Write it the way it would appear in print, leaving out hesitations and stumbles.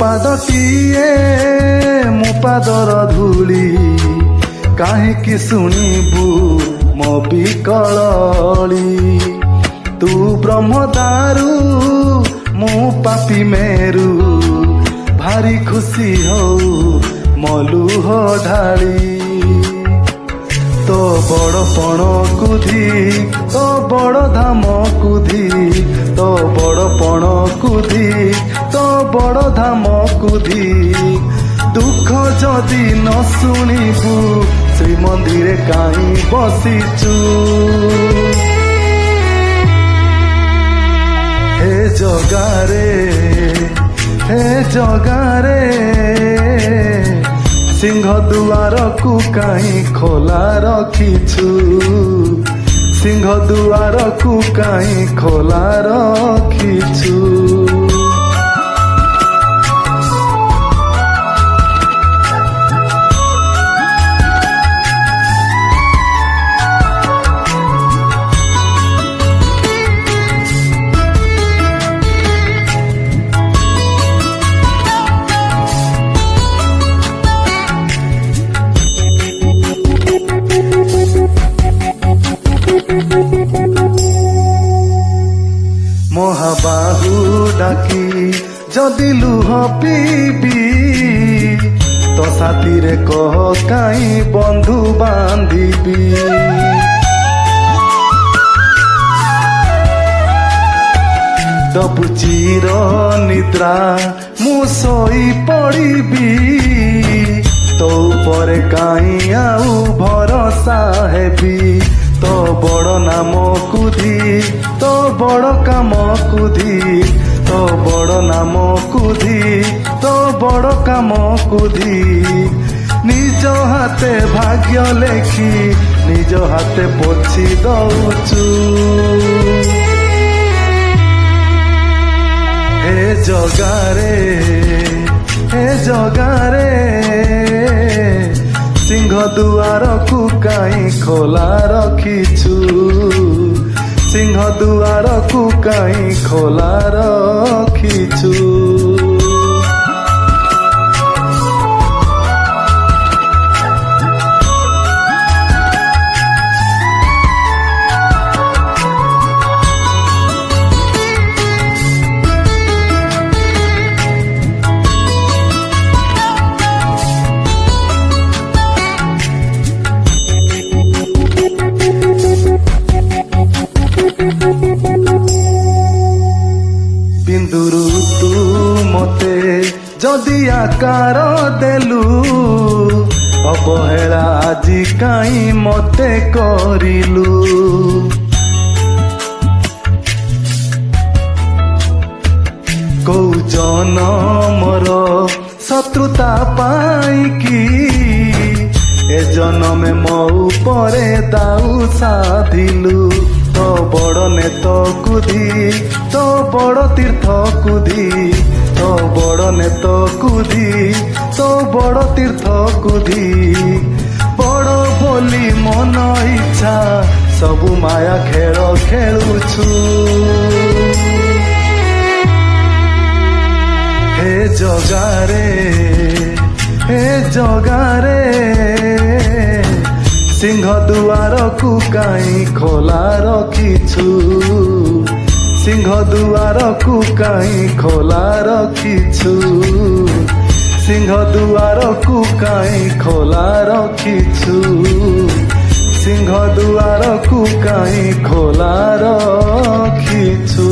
ପାଦଟିଏ ମୋ ପାଦର ଧୂଳି କାହିଁକି ଶୁଣିବୁ ମୋ ବିକଳଳି ତୁ ବ୍ରହ୍ମଦାରୁ ମୁଁ ପାପି ମେରୁ ଭାରି ଖୁସି ହଉ ମୋ ଲୁହ ଢାଳି तो बड़ पण कुधी तो बड़ धाम कुधी तो बड़ पण कुधी तो बड़ धाम कुधी दुख जदि न शुणिबु श्रीमंदिर काई बसिचु हे जगारे सिंह दुआर को कहीं खोला रखीछु सिंह दुआर को कहीं खोला रखीछु महाबाहु डाकी जदि लुह पीबी तो साथी रे कह काई बंधु बांधिबी दबुचीर निद्रा मु सोई पड़ीबी तो पर काई आउ भरोसा हेबी तो बड़ नाम कुधी तो बड़ काम कुधी तो बड़ नाम कुधी तो बड़ काम कुधी निज हाथे भाग्य लेखी निज हाथे पोछि दउचु हे जगारे सिंह दुआर को काई खोला रखीछु सिंह दुआर को काई खोला रखीछु बिंदुरु तू मते जदि आकार देलु अवहेला आजि काई मते करिलु कौ जनमर शत्रुता पाई की ए जन्मे मो परे दाऊ साधिलु तो बड़ नेत कुधी तो बड़ तीर्थ कुधी तो बड़ नेत कुधी तो बड़ तीर्थ कुधी बड़ बोली मन इच्छा सबु माया खेल खेलुछु हे जगारे सिंह दुआर को काई खोला रखीछु सिंह दुआर को काई खोला रखीछु सिंह दुआर को काई खोला रखीछु सिंह दुआर को काई खोला रखीछु।